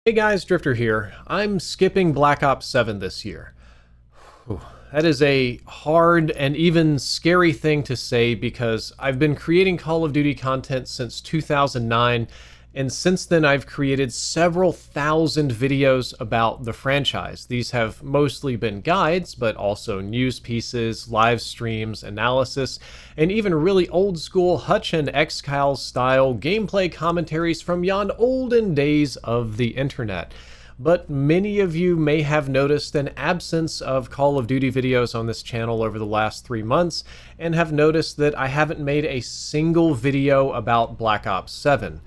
Hey guys, Drifter here. I'm skipping Black Ops 7 this year. Whew. That is a hard and even scary thing to say because I've been creating Call of Duty content since 2009, and since then I've created several thousand videos about the franchise. These have mostly been guides, but also news pieces, live streams, analysis, and even really old school Hutch and X-Kyle style gameplay commentaries from yon olden days of the internet. But many of you may have noticed an absence of Call of Duty videos on this channel over the last 3 months, and have noticed that I haven't made a single video about Black Ops 7.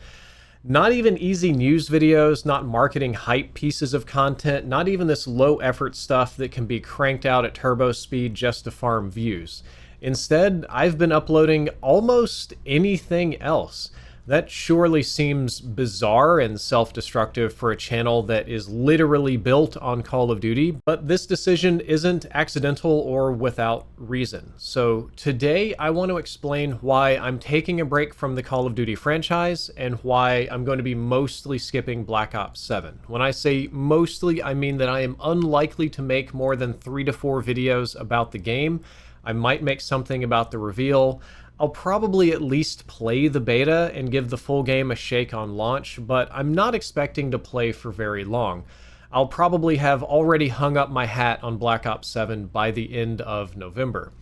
Not even easy news videos, not marketing hype pieces of content, not even this low effort stuff that can be cranked out at turbo speed just to farm views. Instead, I've been uploading almost anything else. That surely seems bizarre and self-destructive for a channel that is literally built on Call of Duty, but this decision isn't accidental or without reason. So today I want to explain why I'm taking a break from the Call of Duty franchise and why I'm going to be mostly skipping Black Ops 7. When I say mostly, I mean that I am unlikely to make more than 3 to 4 videos about the game. I might make something about the reveal. I'll probably at least play the beta and give the full game a shake on launch, but I'm not expecting to play for very long. I'll probably have already hung up my hat on Black Ops 7 by the end of November.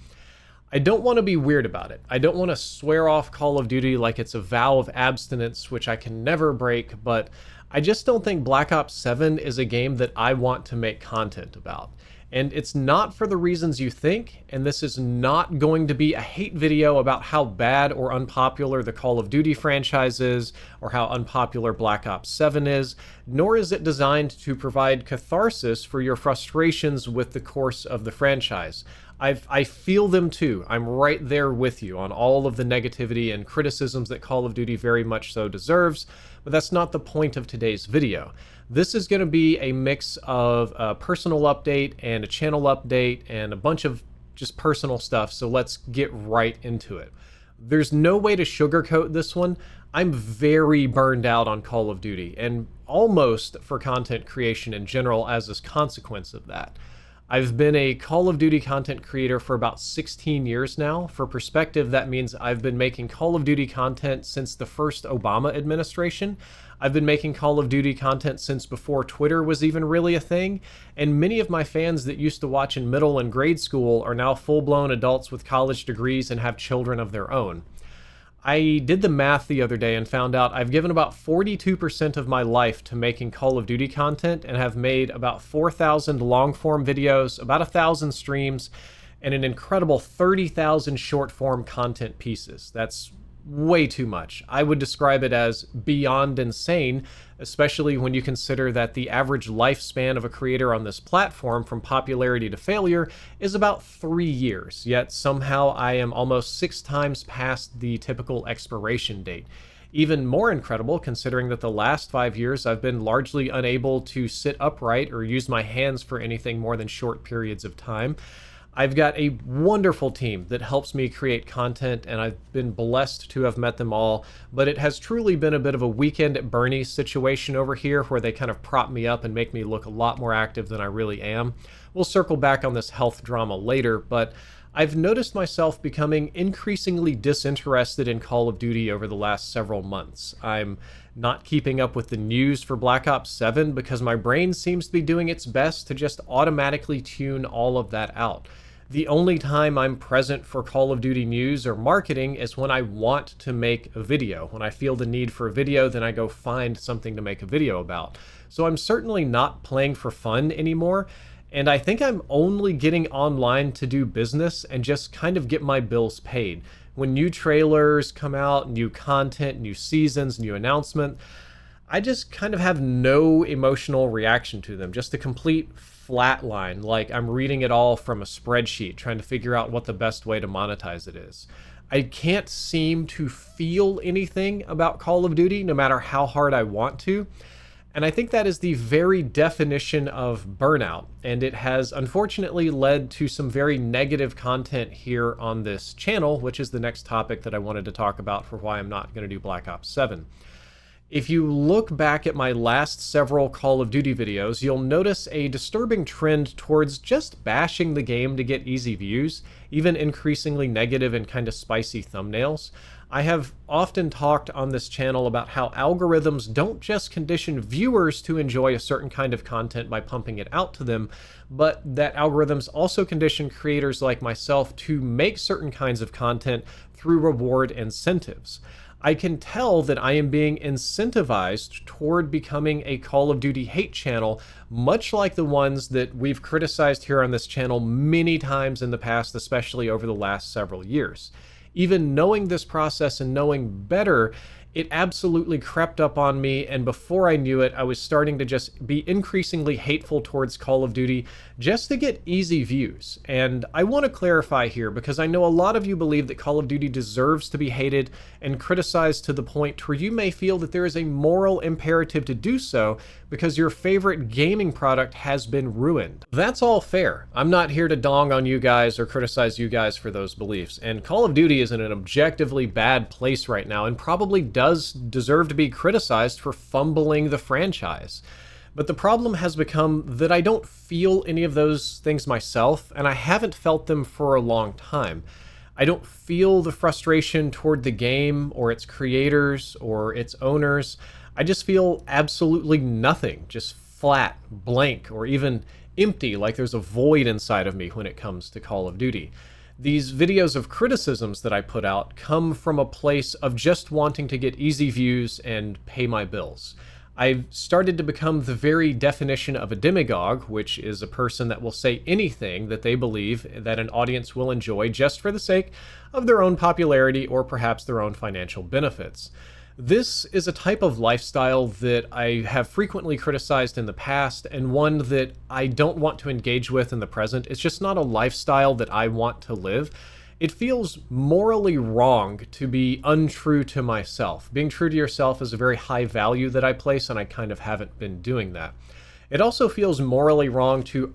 I don't want to be weird about it. I don't want to swear off Call of Duty like it's a vow of abstinence, which I can never break, but I just don't think Black Ops 7 is a game that I want to make content about. And it's not for the reasons you think, and this is not going to be a hate video about how bad or unpopular the Call of Duty franchise is, or how unpopular Black Ops 7 is, nor is it designed to provide catharsis for your frustrations with the course of the franchise. I feel them too. I'm right there with you on all of the negativity and criticisms that Call of Duty very much so deserves, but that's not the point of today's video. This is going to be a mix of a personal update and a channel update and a bunch of just personal stuff, so let's get right into it. There's no way to sugarcoat this one. I'm very burned out on Call of Duty, and almost for content creation in general as a consequence of that. I've been a Call of Duty content creator for about 16 years now. For perspective, that means I've been making Call of Duty content since the first Obama administration. I've been making Call of Duty content since before Twitter was even really a thing, and many of my fans that used to watch in middle and grade school are now full-blown adults with college degrees and have children of their own. I did the math the other day and found out I've given about 42% of my life to making Call of Duty content and have made about 4,000 long-form videos, about 1,000 streams, and an incredible 30,000 short-form content pieces. That's way too much. I would describe it as beyond insane, especially when you consider that the average lifespan of a creator on this platform from popularity to failure is about 3 years, yet somehow I am almost 6 times past the typical expiration date. Even more incredible considering that the last 5 years I've been largely unable to sit upright or use my hands for anything more than short periods of time. I've got a wonderful team that helps me create content, and I've been blessed to have met them all, but it has truly been a bit of a weekend at Bernie's situation over here where they kind of prop me up and make me look a lot more active than I really am. We'll circle back on this health drama later, but I've noticed myself becoming increasingly disinterested in Call of Duty over the last several months. I'm not keeping up with the news for Black Ops 7 because my brain seems to be doing its best to just automatically tune all of that out. The only time I'm present for Call of Duty news or marketing is when I want to make a video. When I feel the need for a video, then I go find something to make a video about. So I'm certainly not playing for fun anymore, and I think I'm only getting online to do business and just kind of get my bills paid. When new trailers come out, new content, new seasons, new announcement, I just kind of have no emotional reaction to them, just a complete flatline, like I'm reading it all from a spreadsheet, trying to figure out what the best way to monetize it is. I can't seem to feel anything about Call of Duty, no matter how hard I want to. And I think that is the very definition of burnout, and it has unfortunately led to some very negative content here on this channel, which is the next topic that I wanted to talk about for why I'm not going to do Black Ops 7. If you look back at my last several Call of Duty videos, you'll notice a disturbing trend towards just bashing the game to get easy views, even increasingly negative and kind of spicy thumbnails. I have often talked on this channel about how algorithms don't just condition viewers to enjoy a certain kind of content by pumping it out to them, but that algorithms also condition creators like myself to make certain kinds of content through reward incentives. I can tell that I am being incentivized toward becoming a Call of Duty hate channel, much like the ones that we've criticized here on this channel many times in the past, especially over the last several years. Even knowing this process and knowing better, it absolutely crept up on me, and before I knew it, I was starting to just be increasingly hateful towards Call of Duty just to get easy views. And I want to clarify here, because I know a lot of you believe that Call of Duty deserves to be hated and criticized to the point where you may feel that there is a moral imperative to do so because your favorite gaming product has been ruined. That's all fair. I'm not here to dong on you guys or criticize you guys for those beliefs, and Call of Duty is in an objectively bad place right now and probably does deserve to be criticized for fumbling the franchise. But the problem has become that I don't feel any of those things myself, and I haven't felt them for a long time. I don't feel the frustration toward the game or its creators or its owners. I just feel absolutely nothing, just flat, blank, or even empty, like there's a void inside of me when it comes to Call of Duty. These videos of criticisms that I put out come from a place of just wanting to get easy views and pay my bills. I've started to become the very definition of a demagogue, which is a person that will say anything that they believe that an audience will enjoy just for the sake of their own popularity or perhaps their own financial benefits. This is a type of lifestyle that I have frequently criticized in the past, and one that I don't want to engage with in the present. It's just not a lifestyle that I want to live. It feels morally wrong to be untrue to myself. Being true to yourself is a very high value that I place, and I kind of haven't been doing that. It also feels morally wrong to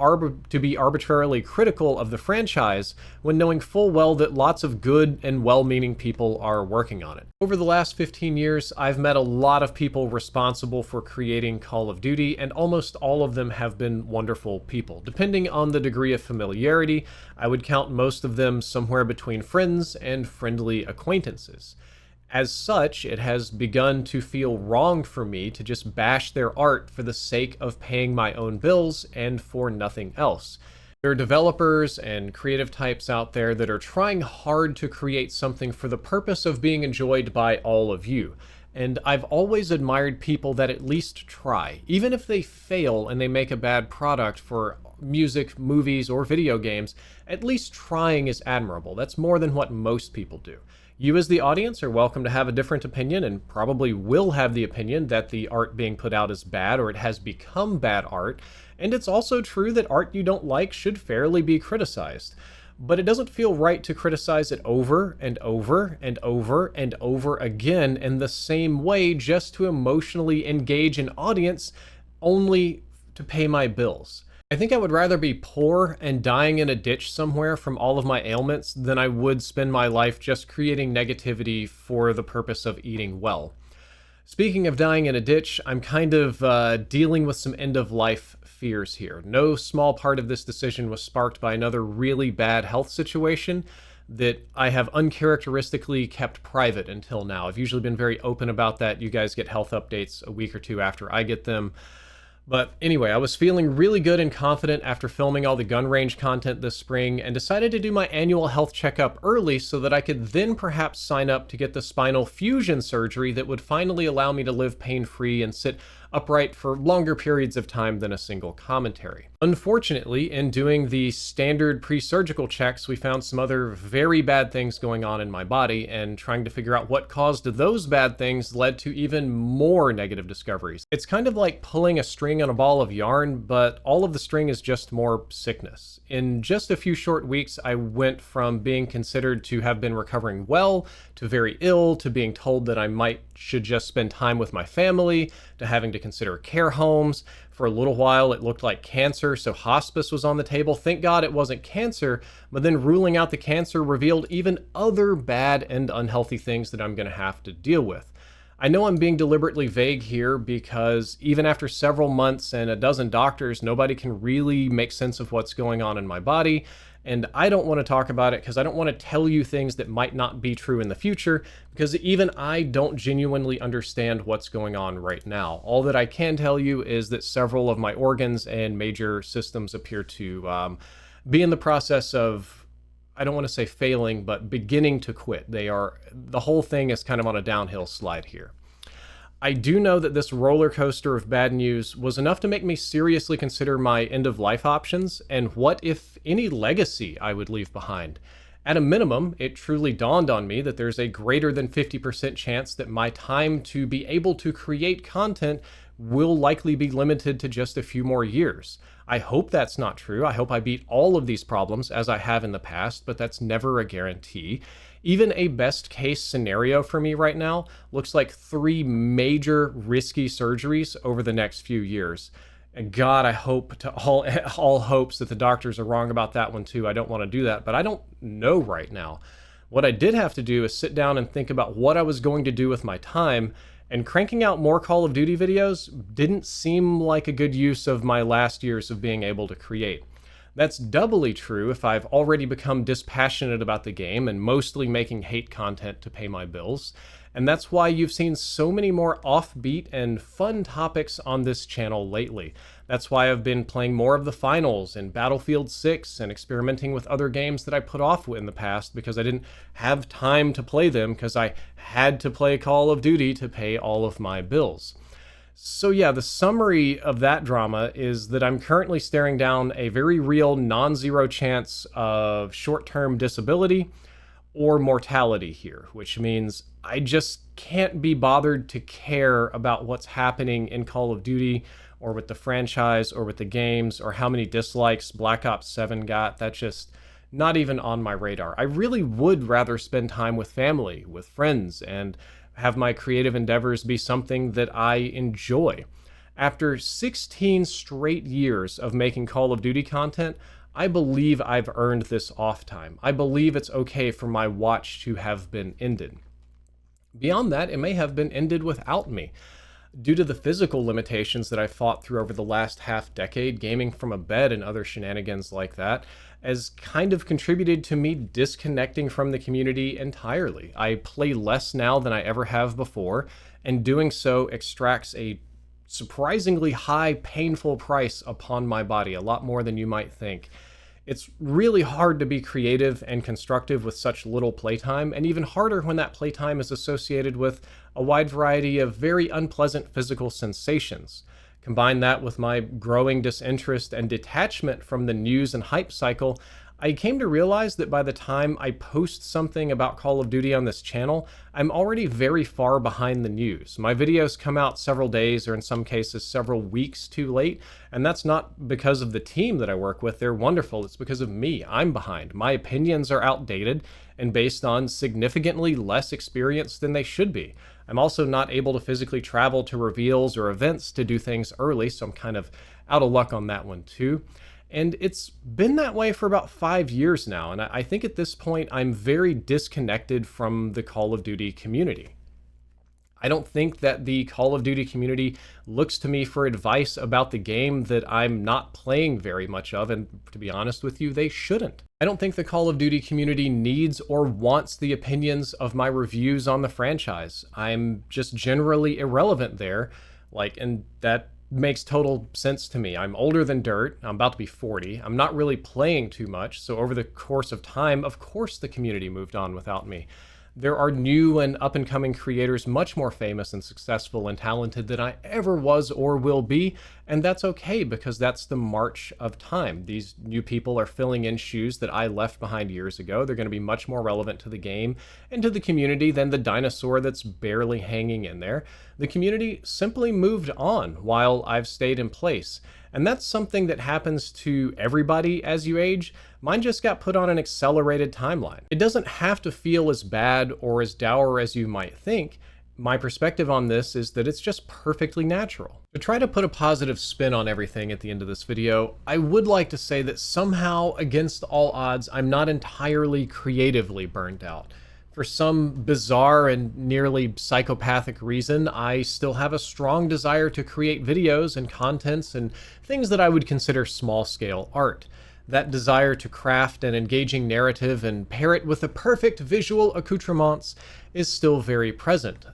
be arbitrarily critical of the franchise when knowing full well that lots of good and well-meaning people are working on it. Over the last 15 years, I've met a lot of people responsible for creating Call of Duty, and almost all of them have been wonderful people. Depending on the degree of familiarity, I would count most of them somewhere between friends and friendly acquaintances. As such, it has begun to feel wrong for me to just bash their art for the sake of paying my own bills and for nothing else. There are developers and creative types out there that are trying hard to create something for the purpose of being enjoyed by all of you. And I've always admired people that at least try. Even if they fail and they make a bad product for music, movies, or video games, at least trying is admirable. That's more than what most people do. You as the audience are welcome to have a different opinion, and probably will have the opinion that the art being put out is bad or it has become bad art. And it's also true that art you don't like should fairly be criticized. But it doesn't feel right to criticize it over and over and over and over again in the same way just to emotionally engage an audience only to pay my bills. I think I would rather be poor and dying in a ditch somewhere from all of my ailments than I would spend my life just creating negativity for the purpose of eating well. Speaking of dying in a ditch, I'm kind of dealing with some end-of-life fears here. No small part of this decision was sparked by another really bad health situation that I have uncharacteristically kept private until now. I've usually been very open about that. You guys get health updates a week or two after I get them. But anyway, I was feeling really good and confident after filming all the gun range content this spring and decided to do my annual health checkup early so that I could then perhaps sign up to get the spinal fusion surgery that would finally allow me to live pain-free and sit upright for longer periods of time than a single commentary. Unfortunately, in doing the standard pre-surgical checks, we found some other very bad things going on in my body, and trying to figure out what caused those bad things led to even more negative discoveries. It's kind of like pulling a string on a ball of yarn, but all of the string is just more sickness. In just a few short weeks, I went from being considered to have been recovering well, to very ill, to being told that I should just spend time with my family, to having to consider care homes. For a little while, it looked like cancer, so hospice was on the table. Thank God it wasn't cancer, but then ruling out the cancer revealed even other bad and unhealthy things that I'm going to have to deal with. I know I'm being deliberately vague here because even after several months and a dozen doctors, nobody can really make sense of what's going on in my body. And I don't want to talk about it because I don't want to tell you things that might not be true in the future, because even I don't genuinely understand what's going on right now. All that I can tell you is that several of my organs and major systems appear to be in the process of, I don't want to say failing, but beginning to quit. The whole thing is kind of on a downhill slide here. I do know that this roller coaster of bad news was enough to make me seriously consider my end-of-life options and what, if any, legacy I would leave behind. At a minimum, it truly dawned on me that there's a greater than 50% chance that my time to be able to create content will likely be limited to just a few more years. I hope that's not true. I hope I beat all of these problems as I have in the past, but that's never a guarantee. Even a best case scenario for me right now looks like 3 major risky surgeries over the next few years. And God, I hope to all hopes that the doctors are wrong about that one too. I don't want to do that, but I don't know right now. What I did have to do is sit down and think about what I was going to do with my time, and cranking out more Call of Duty videos didn't seem like a good use of my last years of being able to create. That's doubly true if I've already become dispassionate about the game and mostly making hate content to pay my bills. And that's why you've seen so many more offbeat and fun topics on this channel lately. That's why I've been playing more of the finals and Battlefield 6 and experimenting with other games that I put off in the past because I didn't have time to play them because I had to play Call of Duty to pay all of my bills. So yeah, the summary of that drama is that I'm currently staring down a very real non-zero chance of short-term disability or mortality here, which means I just can't be bothered to care about what's happening in Call of Duty or with the franchise or with the games or how many dislikes Black Ops 7 got. That's just not even on my radar. I really would rather spend time with family, with friends, and have my creative endeavors be something that I enjoy. After 16 straight years of making Call of Duty content, I believe I've earned this off time. I believe it's okay for my watch to have been ended. Beyond that, it may have been ended without me. Due to the physical limitations that I fought through over the last half decade, gaming from a bed and other shenanigans like that has kind of contributed to me disconnecting from the community entirely. I play less now than I ever have before, and doing so extracts a surprisingly high, painful price upon my body, a lot more than you might think. It's really hard to be creative and constructive with such little playtime, and even harder when that playtime is associated with a wide variety of very unpleasant physical sensations. Combine that with my growing disinterest and detachment from the news and hype cycle, I came to realize that by the time I post something about Call of Duty on this channel, I'm already very far behind the news. My videos come out several days, or in some cases several weeks too late, and that's not because of the team that I work with. They're wonderful. It's because of me. I'm behind. My opinions are outdated and based on significantly less experience than they should be. I'm also not able to physically travel to reveals or events to do things early, so I'm kind of out of luck on that one too. And it's been that way for about 5 years now, and I think at this point I'm very disconnected from the Call of Duty community. I don't think that the Call of Duty community looks to me for advice about the game that I'm not playing very much of, and to be honest with you, they shouldn't. I don't think the Call of Duty community needs or wants the opinions of my reviews on the franchise. I'm just generally irrelevant there, and that makes total sense to me. I'm older than dirt. I'm about to be 40. I'm not really playing too much, so over the course of time, of course the community moved on without me. There are new and up-and-coming creators much more famous and successful and talented than I ever was or will be, and that's okay because that's the march of time. These new people are filling in shoes that I left behind years ago. They're going to be much more relevant to the game and to the community than the dinosaur that's barely hanging in there. The community simply moved on while I've stayed in place. And that's something that happens to everybody as you age. Mine just got put on an accelerated timeline. It doesn't have to feel as bad or as dour as you might think. My perspective on this is that it's just perfectly natural. To try to put a positive spin on everything at the end of this video, I would like to say that somehow, against all odds, I'm not entirely creatively burned out. For some bizarre and nearly psychopathic reason, I still have a strong desire to create videos and contents and things that I would consider small-scale art. That desire to craft an engaging narrative and pair it with the perfect visual accoutrements is still very present.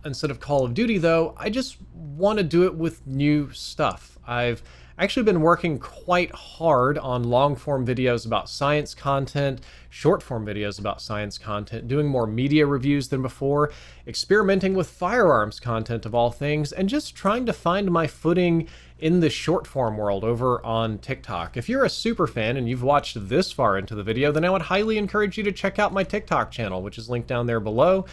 Instead of Call of Duty, though, I just want to do it with new stuff. I've actually been working quite hard on long-form videos about science content, short-form videos about science content, doing more media reviews than before, experimenting with firearms content of all things, and just trying to find my footing in the short-form world over on TikTok. If you're a super fan and you've watched this far into the video, then I would highly encourage you to check out my TikTok channel, which is linked down there below,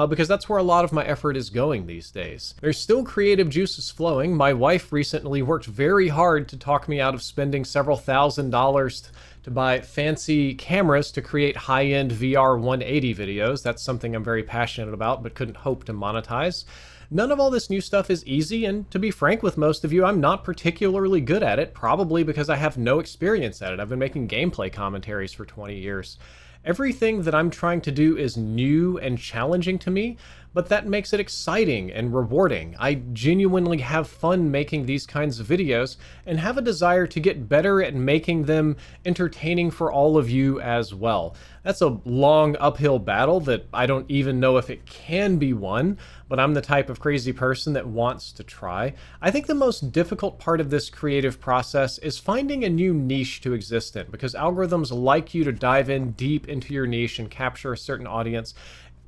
because that's where a lot of my effort is going these days. There's still creative juices flowing. My wife recently worked very hard to talk me out of spending several $1,000s to buy fancy cameras to create high-end VR 180 videos. That's something I'm very passionate about, but couldn't hope to monetize. None of all this new stuff is easy, and to be frank with most of you, I'm not particularly good at it, probably because I have no experience at it. I've been making gameplay commentaries for 20 years. Everything that I'm trying to do is new and challenging to me, but that makes it exciting and rewarding. I genuinely have fun making these kinds of videos and have a desire to get better at making them entertaining for all of you as well. That's a long uphill battle that I don't even know if it can be won, but I'm the type of crazy person that wants to try. I think the most difficult part of this creative process is finding a new niche to exist in, because algorithms like you to dive in deep into your niche and capture a certain audience.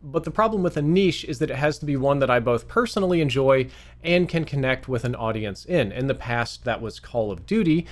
But the problem with a niche is that it has to be one that I both personally enjoy and can connect with an audience in. In the past, that was Call of Duty.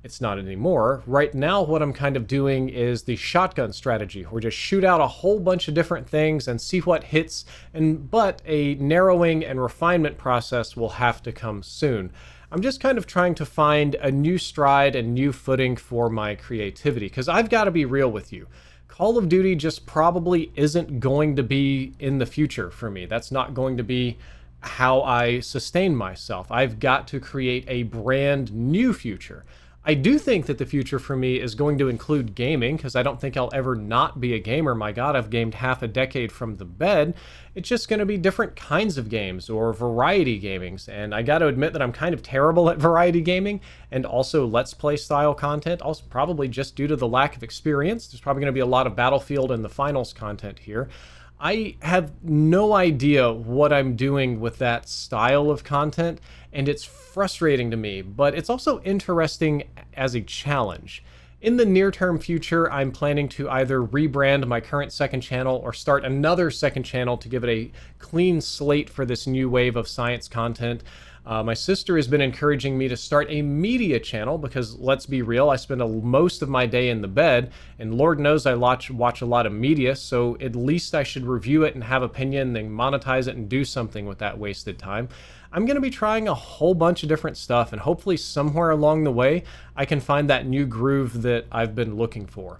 It's not anymore. Right now, what I'm kind of doing is the shotgun strategy, where just shoot out a whole bunch of different things and see what hits, but a narrowing and refinement process will have to come soon. I'm just kind of trying to find a new stride and new footing for my creativity, because I've got to be real with you. Call of Duty just probably isn't going to be in the future for me. That's not going to be how I sustain myself. I've got to create a brand new future. I do think that the future for me is going to include gaming, because I don't think I'll ever not be a gamer. My God, I've gamed half a decade from the bed. It's just going to be different kinds of games or variety gamings. And I got to admit that I'm kind of terrible at variety gaming and also Let's Play style content, also probably just due to the lack of experience. There's probably going to be a lot of Battlefield and the Finals content here. I have no idea what I'm doing with that style of content, and it's frustrating to me, but it's also interesting as a challenge. In the near-term future, I'm planning to either rebrand my current second channel or start another second channel to give it a clean slate for this new wave of science content. My sister has been encouraging me to start a media channel because, let's be real, I spend most of my day in the bed, and Lord knows I watch a lot of media, so at least I should review it and have opinion, then monetize it and do something with that wasted time. I'm going to be trying a whole bunch of different stuff, and hopefully somewhere along the way I can find that new groove that I've been looking for.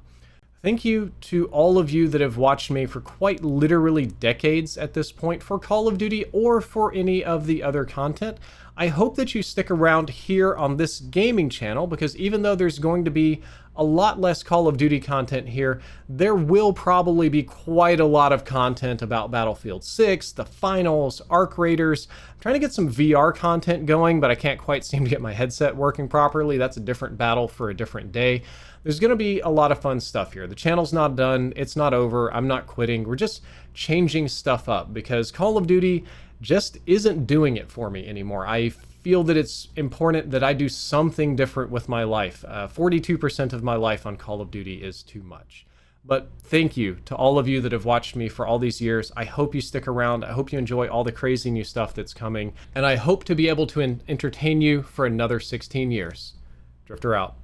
Thank you to all of you that have watched me for quite literally decades at this point for Call of Duty or for any of the other content. I hope that you stick around here on this gaming channel, because even though there's going to be a lot less Call of Duty content here, there will probably be quite a lot of content about Battlefield 6, the Finals, Arc Raiders. I'm trying to get some VR content going, but I can't quite seem to get my headset working properly. That's a different battle for a different day. There's going to be a lot of fun stuff here. The channel's not done. It's not over. I'm not quitting. We're just changing stuff up because Call of Duty just isn't doing it for me anymore. I feel that it's important that I do something different with my life. 42% of my life on Call of Duty is too much. But thank you to all of you that have watched me for all these years. I hope you stick around. I hope you enjoy all the crazy new stuff that's coming. And I hope to be able to entertain you for another 16 years. Drifter out.